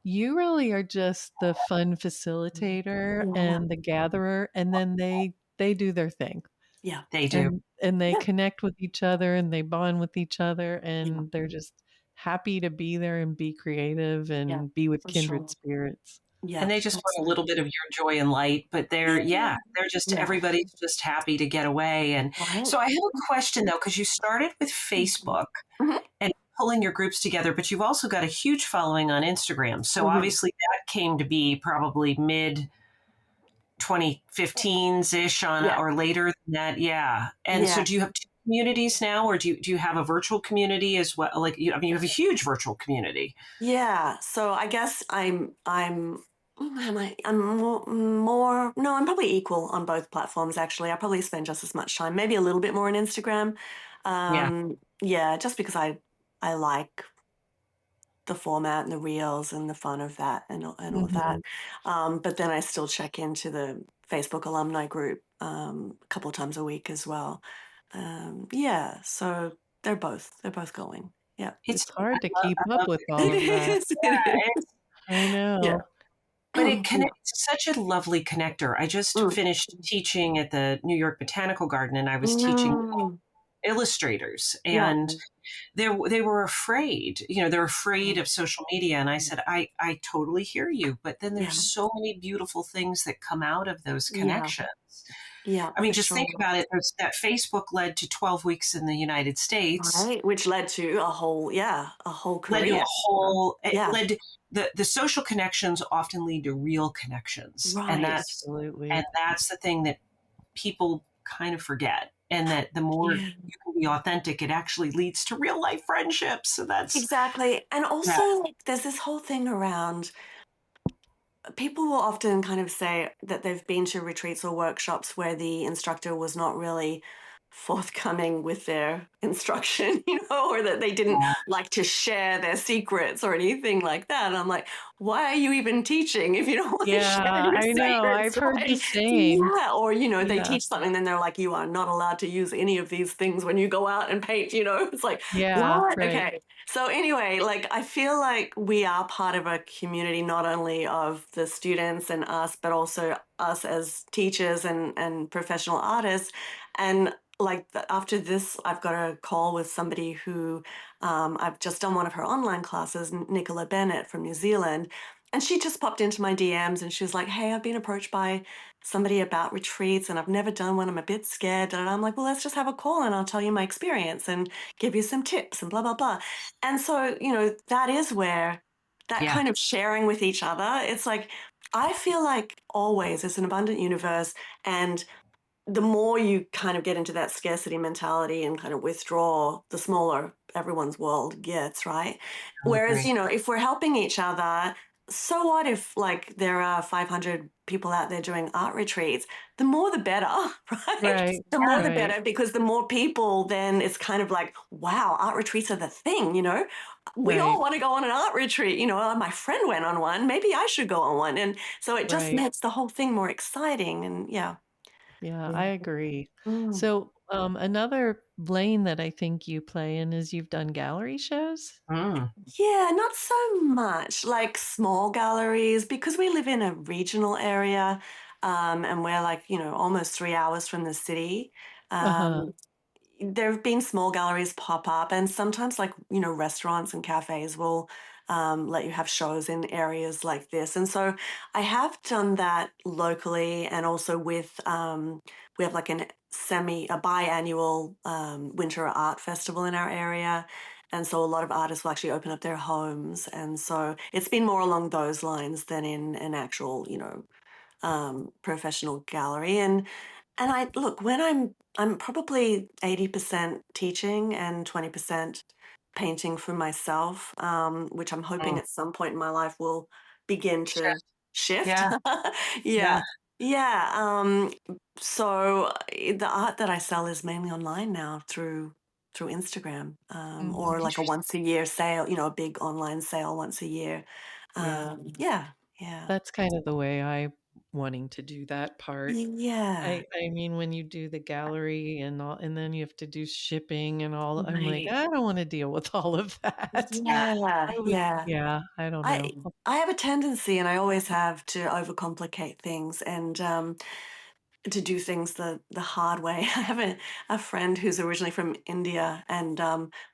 B: you really are just the fun facilitator
C: Yeah,
B: and the gatherer, and then they do their thing,
C: yeah,
A: They do.
B: and they
C: yeah,
B: connect with each other, and they bond with each other,
C: yeah.
B: and they're just happy to be there and be creative
C: Yeah,
B: and be with
C: for
B: kindred
C: sure.
B: spirits.
C: Yeah,
A: And they just want a little
C: absolutely.
A: bit of your joy and light, but
C: Yeah.
A: they're just
C: Yeah.
A: everybody's just happy to get away. And
C: Right.
A: so I have a question though, because you started with
C: Mhm.
A: Facebook
C: Mhm.
A: and pulling your groups together, but you've also got a huge following on Instagram. So
C: Mhm.
A: obviously that came to be probably mid 2015s ish on
C: Yeah.
A: or later than that. Yeah. And so
C: Yeah.
A: do you have two communities now, or do you have a virtual community as well? Like I mean, you have a huge virtual community.
C: Yeah. So I guess am I I'm more no, I'm probably equal on both platforms actually. I probably spend just as much time, maybe a little bit more on Instagram.
A: Yeah.
C: Yeah, just because I like the format and the reels and the fun of that and all of that.
B: Mhm.
C: But then I still check into the Facebook alumni group a couple of times a week as well. Yeah, so they're both going. Yeah,
A: It's
B: It's hard to
A: I
B: keep up
A: love
B: with
A: it.
B: all
C: it
B: of that.
C: is. It is.
B: I
C: Yeah.
B: know.
A: But it
C: Yeah.
A: it's such a lovely connector. I just
C: Mm.
A: finished teaching at the New York Botanical Garden, and I was teaching
C: Mm.
A: illustrators,
C: Yeah.
A: and they were afraid. They're afraid of social media, and I said, I totally hear you, but then there's
C: Yeah.
A: so many beautiful things that come out of those
C: Yeah.
A: connections.
C: Yeah,
A: I mean,
C: for
A: just think
C: sure.
A: about it. That Facebook led to 12 weeks in the United States,
C: Right. Which led to a whole
A: led to a
C: career.
A: whole it
C: Yeah.
A: led the social connections often lead to real connections, and
C: Right.
B: Absolutely.
A: that's the thing that people kind of forget, and that the more
C: Yeah.
A: you can be authentic, it actually leads to real life friendships. So that's
C: Exactly. And
A: yeah.
C: also, like, there's this whole thing around people will often kind of say that they've been to retreats or workshops where the instructor was not really forthcoming with their instruction, or that they didn't like to share their secrets or anything like that. And I'm like, why are you even teaching if you don't want to share
B: Yeah,
C: your
B: I know.
C: secrets,
B: I've heard the
C: right?
B: same.
C: Yeah. Or, they
B: Yeah.
C: teach something, then they're like, you are not allowed to use any of these things when you go out and paint. It's like,
B: Yeah,
C: what?
B: right.
C: Okay. So anyway, like I feel like we are part of a community not only of the students and us, but also us as teachers and professional artists. And like after this, I've got a call with somebody who I've just done one of her online classes, Nicola Bennett from New Zealand. And she just popped into my DMs and she was like, hey, I've been approached by somebody about retreats and I've never done one. I'm a bit scared. And I'm like, well, let's just have a call and I'll tell you my experience and give you some tips and blah, blah, blah. And so, that is where that
A: Yeah.
C: kind of sharing with each other, it's like, I feel like always it's an abundant universe. And the more you kind of get into that scarcity mentality and kind of withdraw, the smaller everyone's world gets, right?
A: I
C: Whereas,
A: agree.
C: if we're helping each other, so what if like there are 500 people out there doing art retreats? The more the better, right?
B: Right.
C: The more the
B: Right.
C: better, because the more people, then it's kind of like, wow, art retreats are the thing. We all
B: Right.
C: want to go on an art retreat. My friend went on one. Maybe I should go on one. And so it just
B: Right.
C: makes the whole thing more exciting. And yeah.
B: Yeah,
C: Yeah.
B: I agree.
C: Mm.
B: So, another lane that I think you play in is you've done gallery shows?
A: Mm.
C: Yeah, not so much like small galleries because we live in a regional area, and we're like, almost 3 hours from the city.
B: Uh-huh.
C: Um, there have been small galleries pop up, and sometimes, like, restaurants and cafes will let you have shows in areas like this. And so I have done that locally, and also we have like a biannual winter art festival in our area. And so a lot of artists will actually open up their homes. And so it's been more along those lines than in an actual, professional gallery. And I look, when I'm probably 80% teaching and 20% painting for myself, which I'm hoping
A: Mm.
C: at some point in my life will begin to
A: Shift.
C: shift.
A: Yeah.
C: Yeah.
A: Yeah.
C: Yeah. So the art that I sell is mainly online now through Instagram, or
B: Mhm.
C: like a once a year sale, a big online sale once a year.
B: Yeah.
C: Yeah. Yeah.
B: That's kind of the way I wanting to do that part.
C: Yeah.
B: I mean, when you do the gallery and all and then you have to do shipping and all, I'm like,
C: Right.
B: "I don't wanna deal with all of that."
A: Yeah.
C: Yeah,
B: I would
C: yeah.
B: yeah, I don't
C: I
B: know.
C: I have a tendency, and I always have, to overcomplicate things and to do things the hard way. I have a friend who's originally from India, and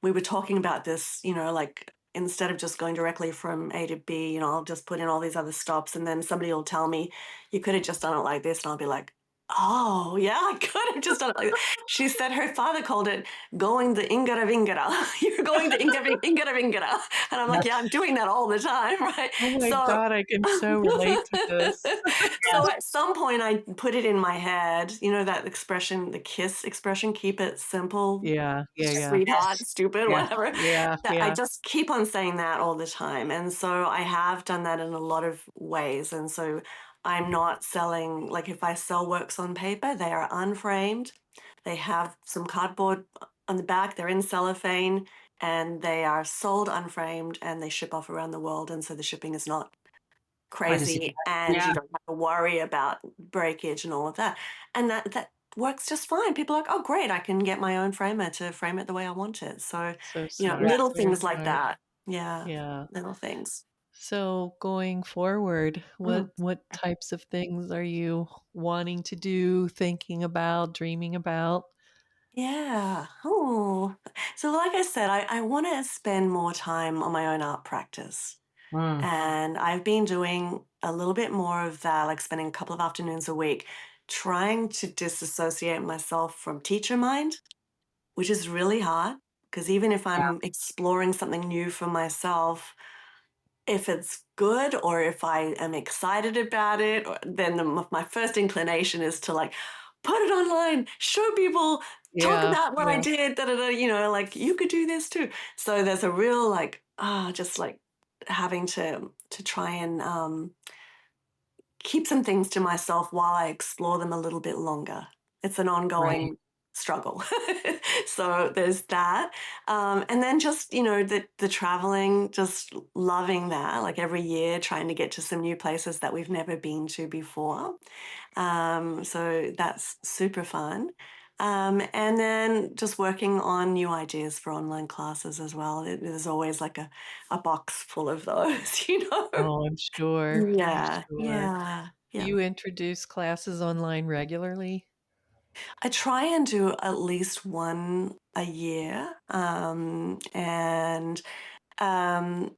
C: we were talking about this, like instead of just going directly from A to B, I'll just put in all these other stops, and then somebody will tell me, you could have just done it like this. And I'll be like, oh, yeah, I could have just done it like that. She said her father called it going the ingara vingara. You're going the ingara vingara. And I'm like, yeah, I'm doing that all the time, right?
B: Oh my
C: So,
B: god, I can so relate to this.
C: so at some point I put it in my head, that expression, the KISS expression, keep it simple,
B: Yeah, yeah, yeah.
C: sweetheart,
A: Yes.
C: stupid,
A: Yeah.
C: whatever.
B: Yeah,
C: That I
B: yeah.
C: just keep on saying that all the time. And so I have done that in a lot of ways. And so I'm not selling, like if I sell works on paper, they are unframed. They have some cardboard on the back, they're in cellophane, and they are sold unframed and they ship off around the world. And so the shipping is not
A: Quite as
C: crazy, and
A: yeah.
C: you don't have to worry about breakage and all of that. And that works just fine. People are like, oh, great, I can get my own framer to frame it the way I want it. So,
B: So
A: Yeah.
B: smart,
C: little
B: very
C: things like
B: smart.
C: that. Yeah,
B: Yeah.
C: little things.
B: So going forward,
C: Mm.
B: what types of things are you wanting to do, thinking about, dreaming about?
C: Yeah. Oh, so like I said, I want to spend more time on my own art practice.
A: Mm.
C: And I've been doing a little bit more of that, like spending a couple of afternoons a week trying to disassociate myself from teacher mind, which is really hard because even if
A: Yeah.
C: I'm exploring something new for myself, if it's good or if I am excited about it, then my first inclination is to like put it online, show people, talk
B: Yeah,
C: about what I
B: yeah.
C: did, da da da, like you could do this too. So there's a real like just like having to try and keep some things to myself while I explore them a little bit longer. It's an
A: Right.
C: ongoing struggle. So there's that. And then just, the traveling, just loving that, like every year trying to get to some new places that we've never been to before. So that's super fun. And then just working on new ideas for online classes as well. There's always like a box full of those,
B: Oh, I'm sure. I'm
C: Yeah,
B: sure.
C: yeah,
B: Do
C: yeah.
B: you introduce classes online regularly?
C: I try and do at least one a year. And um,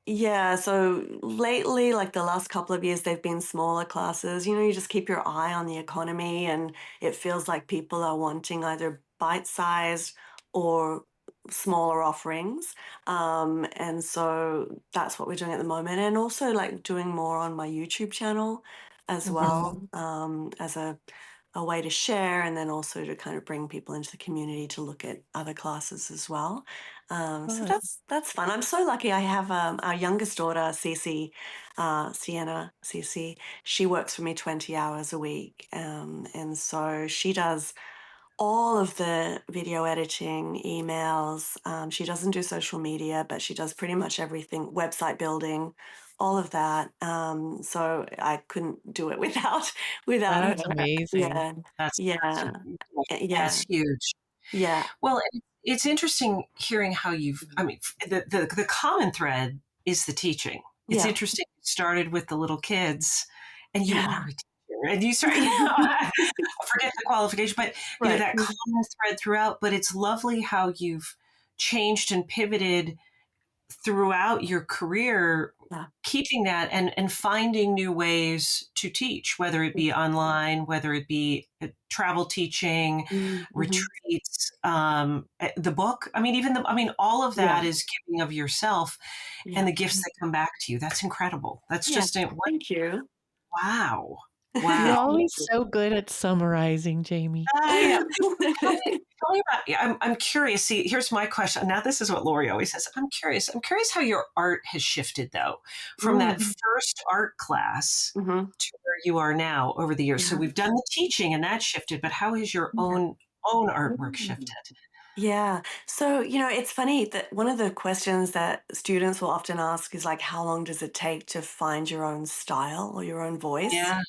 C: yeah, so lately, like the last couple of years, they've been smaller classes. You just keep your eye on the economy, and it feels like people are wanting either bite-sized or smaller offerings. And so that's what we're doing at the moment. And also like doing more on my YouTube channel as
B: Mhm.
C: well, as a way to share and then also to kind of bring people into the community to look at other classes as well. So
B: Fun.
C: that's fun. I'm so lucky. I have our youngest daughter, Cece, Sienna, Cece. She works for me 20 hours a week, and so she does all of the video editing, emails. She doesn't do social media, but she does pretty much everything, website building, all of that. So I couldn't do it without her.
B: That's amazing.
C: Yeah,
A: That's
C: yeah,
A: that's
C: yeah,
A: huge.
C: yeah,
A: Well, it's interesting hearing how you've. I mean, the common thread is the teaching. It's
C: yeah,
A: interesting. You started with the little kids, and you
C: yeah.
A: are a teacher, and you start. Forget the qualification, but
C: Right.
A: that common thread throughout. But it's lovely how you've changed and pivoted throughout your career,
C: Yeah.
A: keeping that and finding new ways to teach, whether it be online, whether it be travel teaching,
C: Mm-hmm.
A: retreats, the book. I mean, all of
C: Yeah.
A: that is giving of yourself and
C: Yeah.
A: the gifts that come back to you. That's incredible. That's
C: Yeah.
A: just it.
C: Thank you.
A: Wow.
B: You're
A: Wow.
C: Thank
B: always
C: you.
B: so good at summarizing, Jamie.
A: I am. Tell me about, yeah, I'm curious. See, here's my question. Now, this is what Lori always says. I'm curious. I'm curious how your art has shifted, though, from that
C: Mm.
A: first art class
C: Mm-hmm.
A: to where you are now over the years. So
C: Yeah.
A: we've done the teaching, and that shifted. But how has your
C: Yeah.
A: own artwork
C: Mm.
A: shifted?
C: Yeah. So, it's funny that one of the questions that students will often ask is like, how long does it take to find your own style or your own voice?
A: Yeah.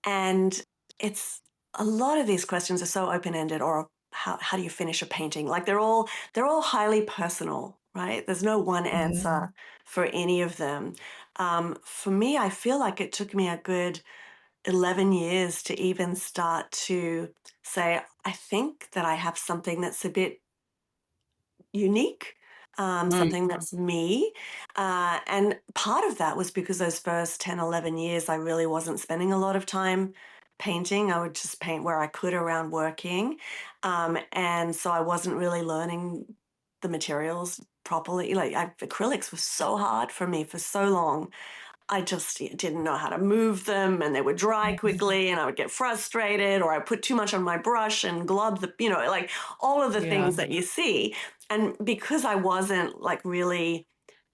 C: And it's a lot of these questions are so open-ended, or how do you finish a painting? Like they're all highly personal, right? There's no one
B: Mhm.
C: answer for any of them. For me, I feel like it took me a good 11 years to even start to say, I think that I have something that's a bit unique.
A: Mm.
C: something that's me. And part of that was because those first 10, 11 years, I really wasn't spending a lot of time painting. I would just paint where I could around working. And so I wasn't really learning the materials properly. Like acrylics was so hard for me for so long. I just didn't know how to move them, and they would dry quickly, and I would get frustrated, or I put too much on my brush and glob the, like all of the
B: Yeah.
C: things that you see. And because I wasn't like really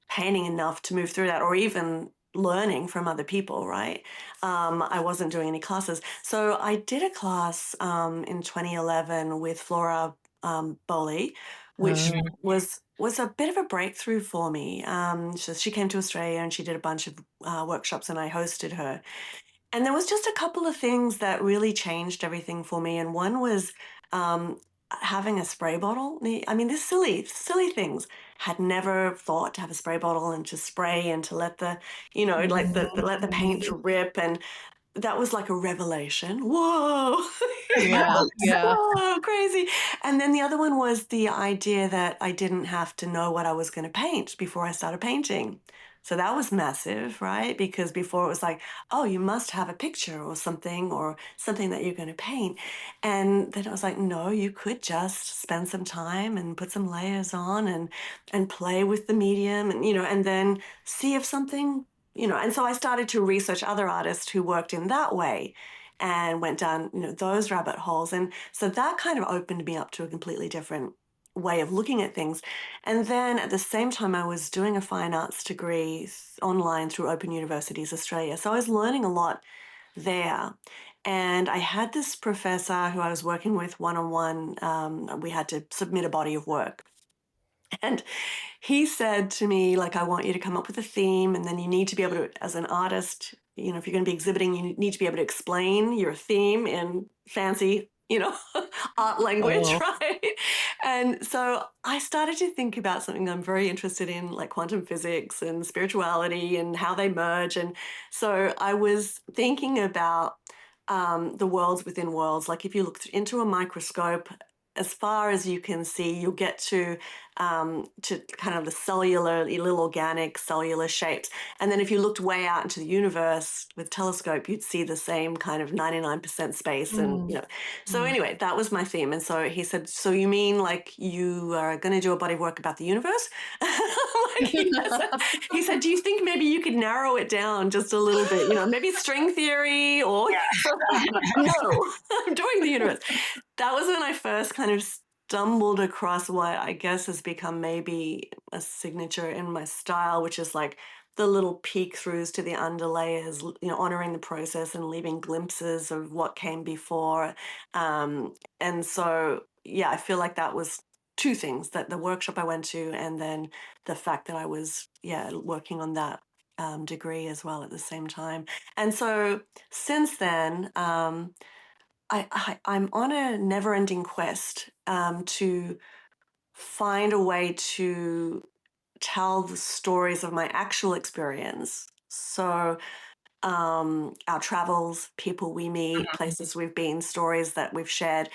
C: painting enough to move through that, or even learning from other people, right? I wasn't doing any classes. So I did a class in 2011 with Flora Bowley, which
B: Oh.
C: was a bit of a breakthrough for me. So she came to Australia and she did a bunch of workshops, and I hosted her. And there was just a couple of things that really changed everything for me. And one was um, having a spray bottle. I mean, this silly things. Had never thought to have a spray bottle and to spray and to let the, like let the paint
B: Mm.
C: drip. And that was like a revelation. Whoa.
B: Yeah, yeah.
C: Whoa, crazy. And then the other one was the idea that I didn't have to know what I was going to paint before I started painting. So that was massive, right? Because before it was like, oh, you must have a picture or something that you're going to paint. And then I was like, no, you could just spend some time and put some layers on and play with the medium and, and then see if something, and so I started to research other artists who worked in that way and went down, those rabbit holes. And so that kind of opened me up to a completely different way of looking at things. And then at the same time, I was doing a fine arts degree online through Open Universities Australia. So I was learning a lot there. And I had this professor who I was working with one on one. We had to submit a body of work. And he said to me, like, I want you to come up with a theme, and then you need to be able to, as an artist, if you're going to be exhibiting, you need to be able to explain your theme in fancy, art language,
B: Oh.
C: right? And so I started to think about something I'm very interested in, like quantum physics and spirituality and how they merge. And so I was thinking about the worlds within worlds. Like if you look into a microscope, as far as you can see, you'll get to kind of the cellular, little organic cellular shapes. And then if you looked way out into the universe with telescope, you'd see the same kind of 99% space. And,
B: Mm.
C: so
B: Mm.
C: anyway, that was my theme. And so he said, so you mean like you are going to do a body of work about the universe? Like, yes. He said, do you think maybe you could narrow it down just a little bit? Maybe string theory or no, I'm doing the universe. That was when I first kind of stumbled across what I guess has become maybe a signature in my style, which is like the little peek throughs to the underlayers, honoring the process and leaving glimpses of what came before. And so, yeah, I feel like that was two things, that the workshop I went to and then the fact that I was, yeah, working on that degree as well at the same time. And so since then, I'm on a never ending quest to find a way to tell the stories of my actual experience. So, our travels, people we meet, places we've been, stories that we've shared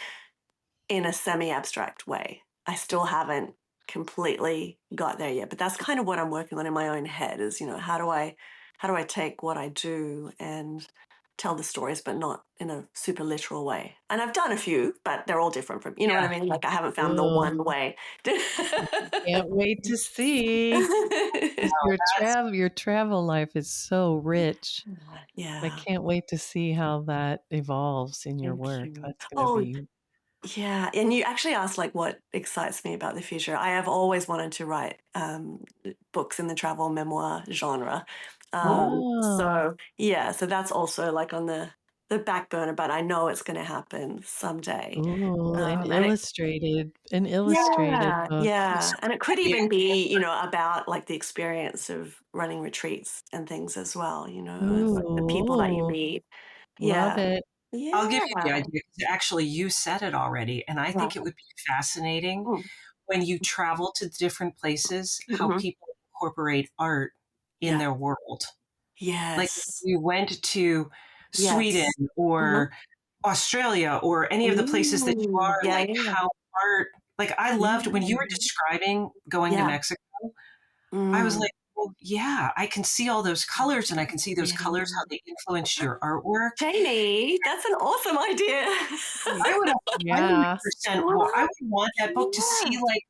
C: in a semi abstract way. I still haven't completely got there yet, but that's kind of what I'm working on in my own head is, how do I take what I do and tell the stories, but not in a super literal way. And I've done a few, but they're all different from, what I
A: Yeah.
C: mean? Like I haven't found the
B: Oh,
C: one way.
B: can't wait to see. 'Cause
A: Oh, that's
B: your travel life is so rich. I
C: Yeah,
B: can't wait to see how that evolves in your
C: thank
B: work.
C: you.
B: That's gonna
C: Oh,
B: be
C: yeah, and you actually asked like what excites me about the future. I have always wanted to write books in the travel memoir genre.
B: Oh.
C: So yeah, so that's also like on the back burner, but I know it's going to happen someday.
B: Ooh,
C: And it
B: an illustrated
C: yeah,
B: book.
C: yeah,
A: so
C: and it could
A: yeah,
C: even be about like the experience of running retreats and things as well. It's like the people that you
B: Ooh,
C: meet.
B: love
C: Yeah,
B: it.
A: I'll give you the
C: yeah,
A: idea 'cause actually you said it already, and I think it
C: right.
A: would be fascinating
C: Mm.
A: when you travel to different places, how
C: Mhm.
A: people incorporate art in
C: Yeah.
A: their world. Like if
C: Yes.
A: you went to Sweden
C: Yes. Mhm.
A: or Australia or any of the places that you
C: Mm,
A: are,
C: yeah,
A: like
C: yeah.
A: how art Like, I loved when you were describing going to
C: Yeah.
A: Mexico, I was
C: Mm.
A: like, "Well, yeah, I can see all those colors, and I can see those
C: Yeah.
A: colors, how they influenced your artwork."
C: Jamie, that's an awesome idea.
A: I would
B: Yeah.
A: 100%
C: What?
A: wa I would want that book to see,
C: Yeah.
A: like,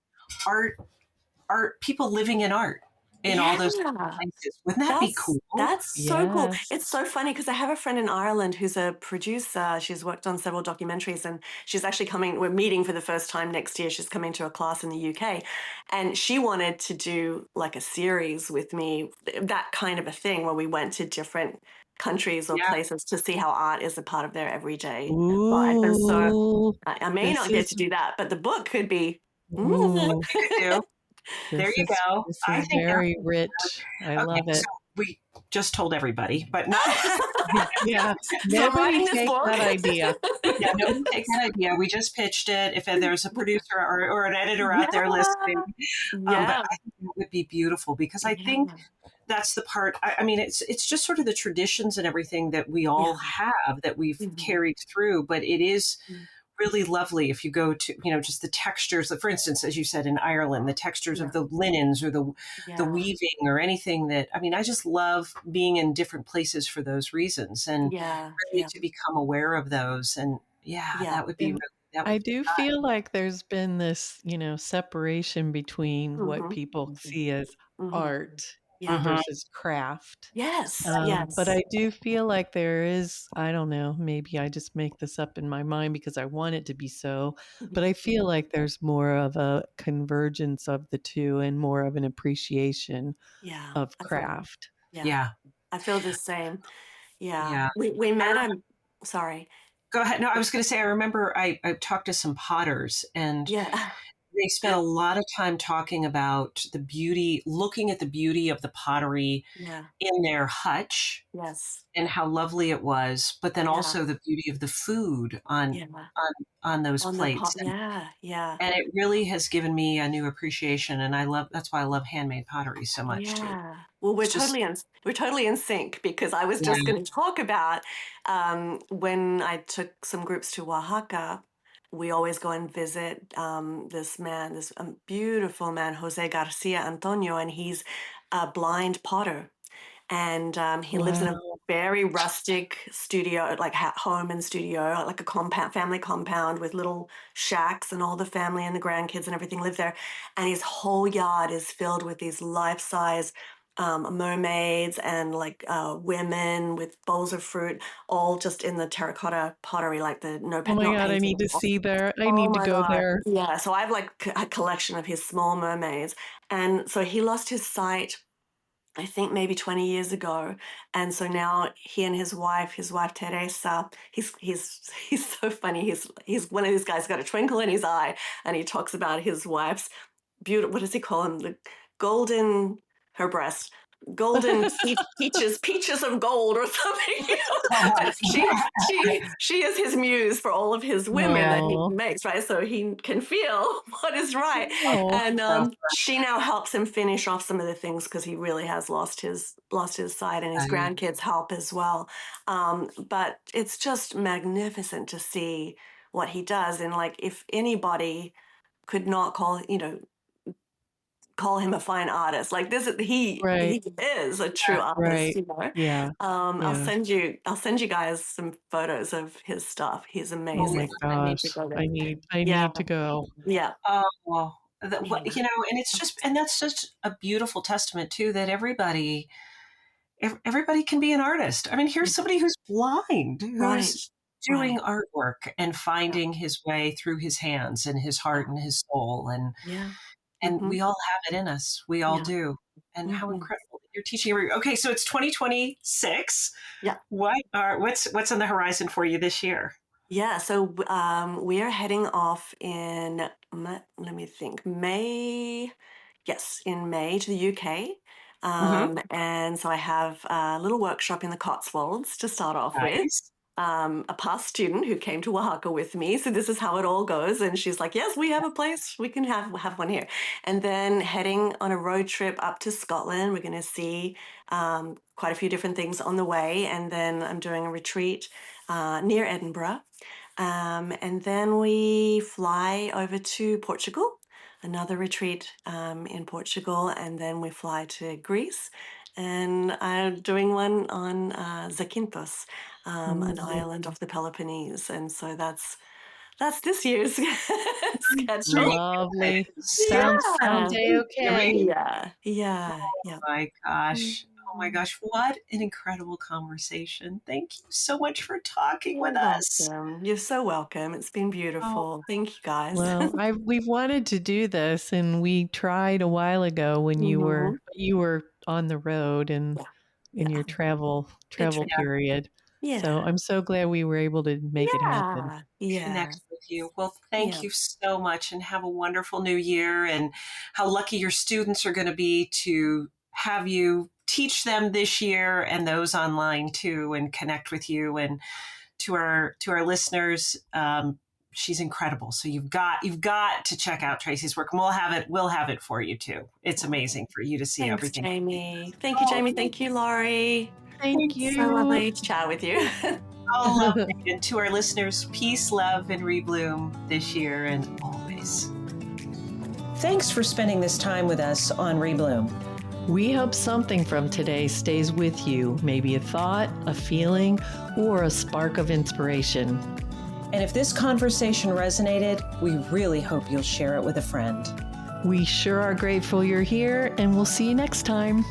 A: art people living in art in all those
C: Yeah.
A: places. Wouldn't that be cool?
C: That's so cool.
B: Yes.
C: It's so funny because I have a friend in Ireland who's a producer. She's worked on several documentaries and she's actually coming, we're meeting for the first time next year. She's coming to a class in the UK and she wanted to do like a series with me, that kind of a thing where we went to different countries or
A: Yeah.
C: places to see how art is a part of their everyday life. And so
B: Ooh,
C: I may
B: this
C: not get
B: is
C: to do that, but the book could be.
B: ooh,
A: You could do. There you go.
B: this
A: I
B: is
A: think that
B: very rich. I
A: okay,
B: love
A: so
B: it.
A: we just told everybody, but no
B: Yeah,
C: So I'm
B: nobody
C: writing this
B: take
C: book.
B: that idea.
A: yeah, nobody take that idea. We just pitched it. If there's a producer or an editor out there listening,
C: Yeah.
A: but
C: Yeah.
A: I think that would be beautiful because I think
C: Yeah.
A: that's the part. I mean, it's just sort of the traditions and everything that we all
C: Yeah.
A: have that we've
C: Mhm.
A: carried through. But it is
C: Mm.
A: really lovely if you go to just the textures. Like, for instance, as you said in Ireland, the textures of
C: Yeah.
A: the linens or the
C: Yeah.
A: weaving or anything that I mean, I just love being in different places for those reasons and
C: Yeah.
A: really
C: Yeah.
A: to become aware of those. And yeah,
C: Yeah.
A: that would be
B: And
A: really that would
B: I
A: be
B: do feel like there's been this, separation between what
C: Mhm.
B: people see as
C: Mhm.
B: art
C: Yeah.
A: Mhm.
B: versus craft.
C: Yes.
B: But I
C: Yes.
B: do feel like there is, I don't know, maybe I just make this up in my mind because I want it to be so, but
C: Mhm.
B: I feel like there's more of a convergence of the two and more of an appreciation
C: Yeah.
B: of
C: I feel.
B: craft.
C: Yeah.
A: yeah,
C: I feel the same. Yeah.
A: yeah.
C: We
A: I
C: met.
A: remember,
C: I'm sorry.
A: go ahead. No, I was going to say I remember I talked to some potters and
C: Yeah.
A: they spent a lot of time talking about the beauty, looking at the beauty of the pottery
C: Yeah.
A: in their hutch
C: Yes.
A: and how lovely it was, but then
C: Yeah.
A: also the beauty of the food
C: Yeah.
A: on on those
C: On the
A: plates.
C: pot. Yeah. Yeah.
A: And it really has given me a new appreciation, and I love that's why I love handmade pottery so much too.
C: Yeah. Well,
A: It's just
C: we're totally in sync because I was just
A: yeah,
C: going to talk about when I took some groups to Oaxaca. We always go and visit this man, this beautiful man, Jose Garcia Antonio, and he's a blind potter and he lives in a
B: Wow.
C: very rustic studio, like home and studio, like a compound, family compound with little shacks, and all the family and the grandkids and everything live there. And his whole yard is filled with these life-size mermaids and like women with bowls of fruit, all just in the terracotta pottery, like the
B: Oh my
C: not
B: God, I
C: painted.
B: need to see there. I
C: Oh
B: need to
C: my
B: go
C: God.
B: there.
C: Yeah. So I have like a collection of his small mermaids. And so he lost his sight I think maybe 20 years ago. And so now he and his wife Teresa, he's so funny. He's one of these guys got a twinkle in his eye and he talks about his wife's beautiful, what does he call them? The golden, her breast, golden peaches of gold or something. But she is his muse for all of his women that he
B: Oh,
C: makes, right? So he can feel what is right.
B: oh,
C: And
A: so
C: she now helps him finish off some of the things because he really has lost his sight, and his
A: right.
C: grandkids help as well. But it's just magnificent to see what he does, and like if anybody could not call him a fine artist. Like this,
B: right,
C: he is a true artist.
B: right. Yeah, yeah.
C: I'll send you guys some photos of his stuff. He's
B: Oh my
C: amazing. I need to
B: gosh.
C: go there.
B: I
C: Yeah,
B: need to go.
C: yeah,
A: Oh, well,
C: yeah.
A: and it's just and that's just a beautiful testament too that everybody can be an artist. I mean, here's somebody who's blind,
C: Right,
A: who's doing
C: right.
A: artwork and
C: Yeah,
A: finding his way through his hands and his heart
C: yeah,
A: and his soul
C: yeah.
A: and
C: Mm-hmm.
A: we all have it in us. We all
C: Yeah.
A: do. And how
C: Mm-hmm.
A: incredible that you're teaching okay, so it's 2026.
C: Yeah.
A: What's on the horizon for you this year?
C: Yeah, so we are heading off in, let me think, May. Yes, in May to the UK.
A: Mhm.
C: And so I have a little workshop in the Cotswolds to start off with.
A: Nice.
C: A past student who came to Oaxaca with me. So this is how it all goes. And she's like, yes, we have a place. We can have one here. And then heading on a road trip up to Scotland. We're going to see quite a few different things on the way. And then I'm doing a retreat near Edinburgh. And then we fly over to Portugal, another retreat in Portugal, and then we fly to Greece. And I'm doing one on Zakynthos, an island
B: Ooh,
C: off the Peloponnese. And so that's this year's schedule.
A: Great.
B: lovely. Sounds
C: Yeah.
B: A-okay.
C: Yeah.
A: My gosh. Oh my
B: Mm.
A: gosh. What an incredible conversation. Thank you so much for talking
C: You're
A: with us.
C: welcome. You're so welcome. It's been
A: Oh,
C: beautiful. Thank you guys.
B: Well, we've wanted to do this, and we tried a while ago when
C: Hmm.
B: you were on the road and
C: Yeah.
B: in
C: Yeah.
B: your
C: Good
B: travel
C: trip.
A: yeah.
B: period. So
C: Yeah.
B: I'm so glad we were able to make it happen.
C: Yeah. Yeah.
A: Connect with you. Well, thank
C: Yeah.
A: you so much and have a wonderful new year. And how lucky your students are going to be to have you teach them this year and those online too and connect with you. And to our listeners, she's incredible. So you've got to check out Tracy's work, and we'll have it for you too. It's
C: Oh,
A: amazing for you to see
C: thanks,
A: everything.
C: Jamie. Thank you,
A: Oh,
C: Jamie. Thank you, Laurie.
B: Thank
C: So
B: you.
C: lovely to chat with you.
A: oh, lovely. And to our listeners, peace, love, and rebloom this year and always. Thanks for spending this time with us on Rebloom.
B: We hope something from today stays with you, maybe a thought, a feeling, or a spark of inspiration.
A: And if this conversation resonated, we really hope you'll share it with a friend.
B: We sure are grateful you're here, and we'll see you next time.